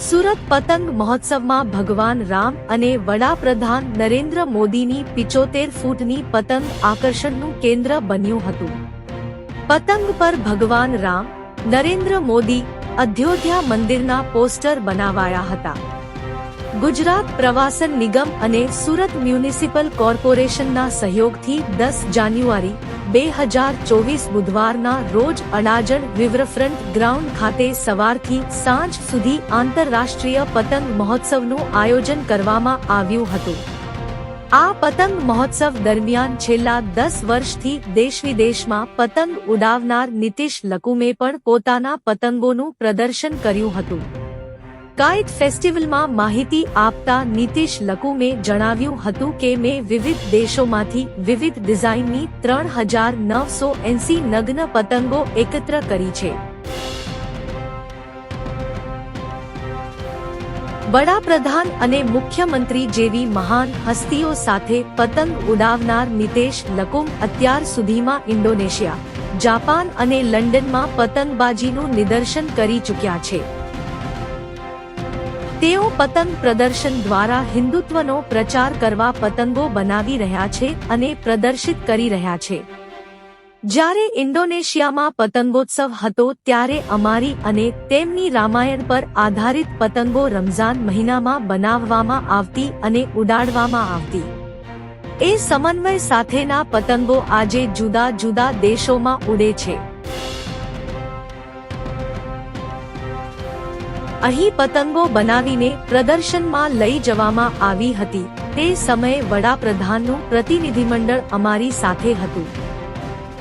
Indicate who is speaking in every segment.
Speaker 1: સુરત પતંગ મહોત્સવમાં ભગવાન રામ અને વડાપ્રધાન નરેન્દ્ર મોદીની 75 ફૂટની પતંગ આકર્ષણનું કેન્દ્ર બન્યું હતું। પતંગ પર ભગવાન રામ, નરેન્દ્ર મોદી, અયોધ્યા મંદિરના પોસ્ટર બનાવાયા હતા। ગુજરાત પ્રવાસન નિગમ અને સુરત મ્યુનિસિપલ કોર્પોરેશનના સહયોગથી 10 જાન્યુઆરી 2024 બુધવારના રોજ અડાજણ રિવરફ્રન્ટ ગ્રાઉન્ડ ખાતે સવારથી સાંજ સુધી આંતરરાષ્ટ્રીય પતંગ મહોત્સવનું આયોજન કરવામાં આવ્યું હતું। આ પતંગ મહોત્સવ દરમિયાન છેલ્લા 10 વર્ષથી દેશ-વિદેશમાં પતંગ ઉડાવનાર નીતિશ લકુમે પણ પોતાના પતંગોનું પ્રદર્શન કર્યું હતું। કાઇટ ફેસ્ટિવલમાં માહિતી આપતા નીતિશ લકુમે જણાવ્યું હતું કે મેં વિવિધ દેશોમાંથી વિવિધ ડિઝાઇનની 3980 નગ્ન પતંગો એકત્ર કરી છે। વડાપ્રધાન અને મુખ્યમંત્રી જેવી મહાન હસ્તીઓ સાથે પતંગ ઉડાવનાર નીતિશ લકુમ અત્યાર સુધીમાં ઇન્ડોનેશિયા, જાપાન અને લંડનમાં પતંગબાજીનું નિદર્શન કરી ચૂક્યા છે। તેઓ પતંગ પ્રદર્શન દ્વારા હિન્દુત્વનો પ્રચાર કરવા પતંગો બનાવી રહ્યા છે અને પ્રદર્શિત કરી રહ્યા છે। જ્યારે ઇન્ડોનેશિયામાં પતંગોત્સવ હતો ત્યારે અમારી અને તેમની રામાયણ પર આધારિત પતંગો રમઝાન મહિનામાં બનાવવામાં આવતી અને ઉડાડવામાં આવતી। એ સમન્વય સાથેના પતંગો આજે જુદા જુદા દેશોમાં ઉડે છે। અહીં પતંગો બનાવીને પ્રદર્શનમાં લઈ જવામાં આવી હતી। તે સમયે વડાપ્રધાનનું પ્રતિનિધિમંડળ અમારી સાથે હતું।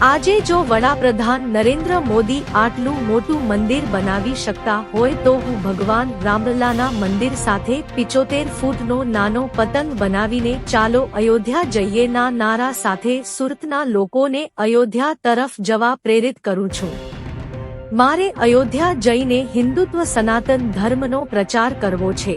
Speaker 1: આજે જો વડાપ્રધાન નરેન્દ્ર મોદી આટલું મોટું મંદિર બનાવી શકતા હોય તો હું ભગવાન રામલલાના મંદિર સાથે 75 ફૂટનો નાનો પતંગ બનાવીને ચાલો અયોધ્યા જઈએ ના નારા સાથે સુરતના લોકોને અયોધ્યા તરફ જવા પ્રેરિત કરું છું। મારે અયોધ્યા જઈને હિન્દુત્વ સનાતન ધર્મનો પ્રચાર કરવો છે।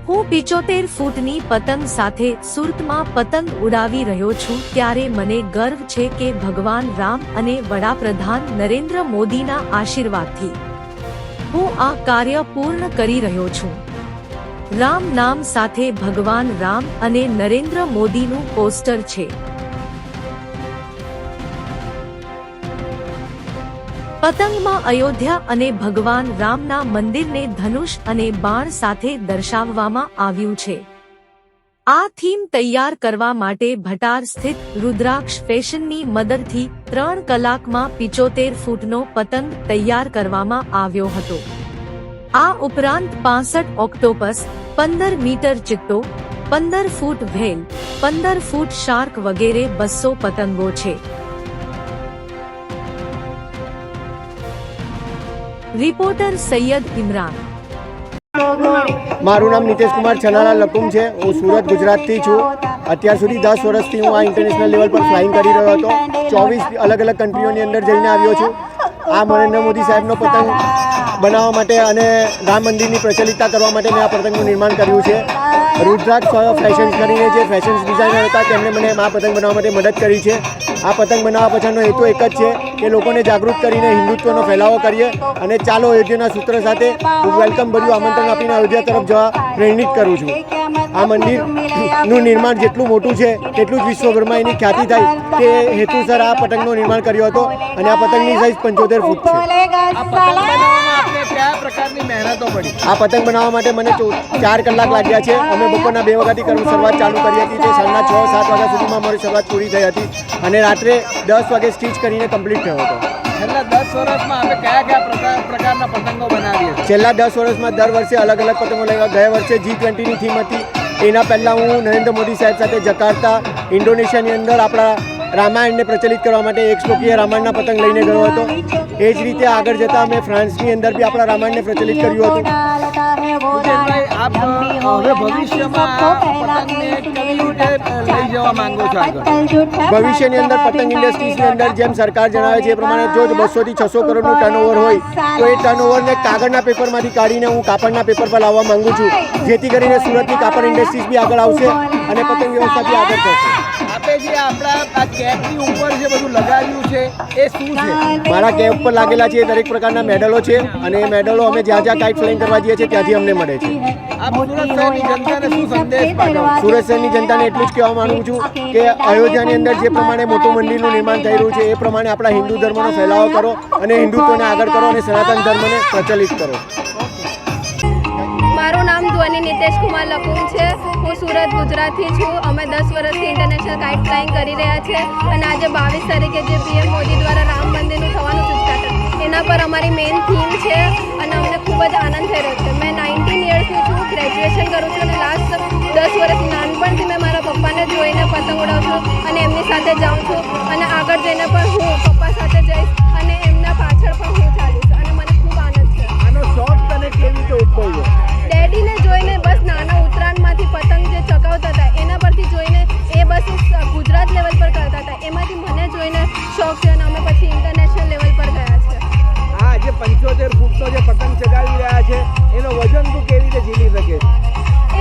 Speaker 1: હું 75 ફૂટની પતંગ સાથે સુરતમાં પતંગ ઉડાવી રહ્યો છું ત્યારે મને ગર્વ છે કે ભગવાન રામ અને વડાપ્રધાન નરેન્દ્ર મોદીના આશીર્વાદથી હું આ કાર્ય પૂર્ણ કરી રહ્યો છું। રામ નામ સાથે ભગવાન રામ અને નરેન્દ્ર મોદીનું પોસ્ટર છે। પતંગમાં અયોધ્યા અને ભગવાન રામના મંદિરને ધનુષ અને બાણ સાથે દર્શાવવામાં આવ્યું છે। આ થીમ તૈયાર કરવા માટે ભટાર સ્થિત રુદ્રાક્ષ ફેશનની મદદથી 3 કલાકમાં 75 ફૂટનો પતંગ તૈયાર કરવામાં આવ્યો હતો। આ ઉપરાંત 65 ઓક્ટોપસ, 15 મીટર ચિત્તો, 15 ફૂટ વ્હેલ, 15 ફૂટ શાર્ક વગેરે 200 પતંગો છે। રિપોર્ટર સૈયદ ઇમરાન।
Speaker 2: મારું નામ નીતિશ કુમાર છનાલા લકુમ છે। હું સુરત ગુજરાતથી છું। અત્યાર સુધી 10 વર્ષથી હું આ ઇન્ટરનેશનલ લેવલ પર ફ્લાઇંગ કરી રહ્યો હતો। 24 અલગ અલગ કન્ટ્રીઓની અંદર જઈને આવ્યો છું। આ નરેન્દ્ર મોદી સાહેબનો પતંગ બનાવવા માટે અને રામ મંદિરની પ્રચલિતતા કરવા માટે મેં આ પતંગનું નિર્માણ કર્યું છે। રુદ્રાક્ષ ફેશન્સ કરીને જે ફેશન ડિઝાઇનર હતા તેમણે મને આ પતંગ બનાવવા માટે મદદ કરી છે। આ પતંગ બનાવવા પાછળનો હેતુ એક જ છે કે લોકોને જાગૃત કરીને હિન્દુત્વનો ફેલાવો કરીએ અને ચાલો અયોધ્યાના સૂત્ર સાથે હું વેલકમ ભર્યું આમંત્રણ આપીને અયોધ્યા તરફ જવા પ્રેરિત કરું છું। આ મંદિરનું નિર્માણ જેટલું મોટું છે તેટલું જ વિશ્વભરમાં એની ખ્યાતિ થાય તે હેતુસર આ પતંગનું નિર્માણ કર્યો હતો અને આ પતંગની સાઇઝ 75 ફૂટ છે। આ પતંગ બનાવવા માટે મને 4 કલાક લાગ્યા છે। અમે બપોરના 2 વાગ્યાથી શરૂઆત ચાલુ કરી હતી। તે સાંજના 6-7 વાગ્યા સુધીમાં અમારી શરૂઆત પૂરી થઈ હતી અને રાત્રે 10 વાગે સ્ટીચ કરીને કમ્પ્લીટ થયો હતો।
Speaker 3: છેલ્લા 10 વર્ષમાં આપણે કયા પ્રકારના પતંગો બનાવીએ?
Speaker 2: છેલ્લા 10 વર્ષમાં દર વર્ષે અલગ અલગ પતંગો લઈ ગયા। વર્ષે G20ની થીમ હતી। એના પહેલાં હું નરેન્દ્ર મોદી સાહેબ સાથે જકાર્તા ઇન્ડોનેશિયાની અંદર આપણા રામાયણને પ્રચલિત કરવા માટે 1 શ્લોકીય રામાયણના પતંગ લઈને ગયો હતો। એ જ રીતે આગળ જતાં અમે ફ્રાન્સની અંદર બી આપણા રામાયણને પ્રચલિત કર્યું હતું। ભવિષ્યની અંદર પતંગ ઇન્ડસ્ટ્રીઝની અંદર જેમ સરકાર જણાવે છે એ પ્રમાણે જો 200 થી 600 કરોડનું ટર્નઓવર હોય તો એ ટર્નઓવરને કાગળના પેપરમાંથી કાઢીને હું કાપડના પેપર પર લાવવા માંગુ છું, જેથી કરીને સુરતની કાપડ ઇન્ડસ્ટ્રીઝ બી આગળ આવશે અને પતંગ વ્યવસ્થા બી આગળ થશે।
Speaker 3: આપે જે આપણા આ કેપની ઉપર જે બધું લગાવ્યું છે એ શું છે?
Speaker 2: મારા કેપ પર લાગેલા છે એ દરેક પ્રકારના મેડલો છે અને એ મેડલો અમે જ્યાં જ્યાં કાઇટ ફ્લાઇંગ કરવા જઈએ છીએ ત્યાંથી અમને મળે છે.
Speaker 3: આપ સુરત શહેરની જનતાને શું સંદેશ પાઠવો?
Speaker 2: સુરત શહેરની જનતાને એટલું જ કહેવા માંગુ છું કે અયોધ્યાની અંદર જે પ્રમાણે મોટું મંદિરનું નિર્માણ થઈ રહ્યું છે એ પ્રમાણે આપણા હિન્દુ ધર્મનો ફેલાવો કરો અને હિન્દુત્વને આગળ કરો અને સનાતન ધર્મને પ્રચલિત કરો.
Speaker 4: મારું નામ ધ્વનિ નિતેશ કુમાર લકુમ છે. હું સુરત ગુજરાતથી છું. અમે 10 વર્ષથી ઇન્ટરનેશનલ કાઇટ ફ્લાઇંગ કરી રહ્યા છે અને આજે 22 તારીખે જે PM મોદી દ્વારા રામ મંદિરનું થવાનું છે ઉદ્ઘાટન, એના પર અમારી મેઇન થીમ છે અને અમને ખૂબ જ આનંદ થઈ રહ્યો છે. મેં 19 યર્સની છું, ગ્રેજ્યુએશન કરું છું અને લાસ્ટ 10 વર્ષ નાનપણથી મેં મારા પપ્પાને જોઈને પતંગ ઉડાવું છું અને એમની સાથે જાઉં છું અને આગળ જઈને પણ હું પપ્પા સાથે જઈશ અને એમના પાછળ પણ હું ચાલીશ અને મને ખૂબ આનંદ છે.
Speaker 3: આનો શોખ તને કેવી રીતે ઉદ્ભવ્યો?
Speaker 4: ડેડીને જોઈને બસ નાના ઉત્તરાયણમાંથી પતંગ જે ચગાવતા હતા એના પરથી જોઈને એ બસ ગુજરાત લેવલ પર કરતા હતા, એમાંથી મને જોઈને શોખ છે અને અમે પછી ઇન્ટરનેશનલ લેવલ પર ગયા છે.
Speaker 3: આ જે 75 ફૂટનો જે પતંગ ચગાવી રહ્યા છે એનો વજન તું કેવી રીતે ઝીલી શકે?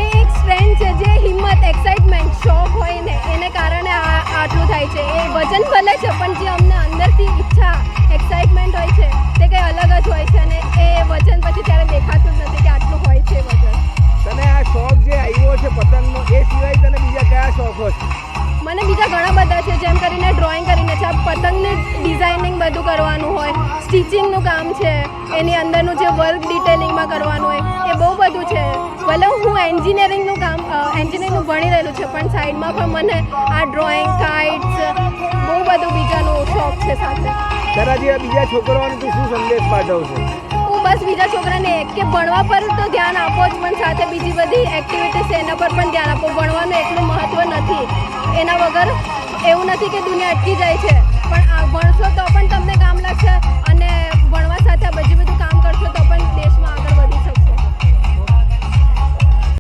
Speaker 4: એ એક સ્ટ્રેન્થ છે, જે હિંમત, એક્સાઇટમેન્ટ, શોખ હોય ને એને કારણે આટલું થાય છે. એ વજન ભલે છે પણ જે અમને અંદરથી ઈચ્છા, એક્સાઇટમેન્ટ હોય છે તે કંઈ અલગ જ હોય છે અને એ વજન પછી ત્યારે દેખાતું જ નથી કે આટલું હોય છે વજન.
Speaker 3: તને આ શોખ જે આવ્યો છે પતંગનો એ સિવાય તને બીજા કયા શોખો છે?
Speaker 4: મને બીજા ઘણા બધા છે, જેમ કરીને ડ્રોઈંગ કરીને છે, પતંગની ડિઝાઇનિંગ બધું કરવાનું હોય, સ્ટિચિંગનું કામ છે, એની અંદરનું જે વર્ક ડિટેલિંગમાં કરવાનું હોય એ બહુ બધું છે. ભલે હું એન્જિનિયરિંગનું ભણી રહેલું છે પણ સાઈડમાં પણ મને આ ડ્રોઈંગ, કાઇટ્સ, બહુ બધું બીજાનું શોખ છે સાથે.
Speaker 3: તારા જેવા બીજા છોકરાઓને તું શું સંદેશ પાઠવશે?
Speaker 4: હું બસ બીજા છોકરાને કે ભણવા પર તો ધ્યાન આપો જ પણ સાથે બીજી બધી એક્ટિવિટીઝ છે એના પર પણ ધ્યાન આપો. ભણવાનું એટલું મહત્ત્વ નથી, એના વગર એવું નથી કે દુનિયા અટકી જાય છે પણ આ ભણશો તો પણ તમને કામ લાગશે અને ભણવા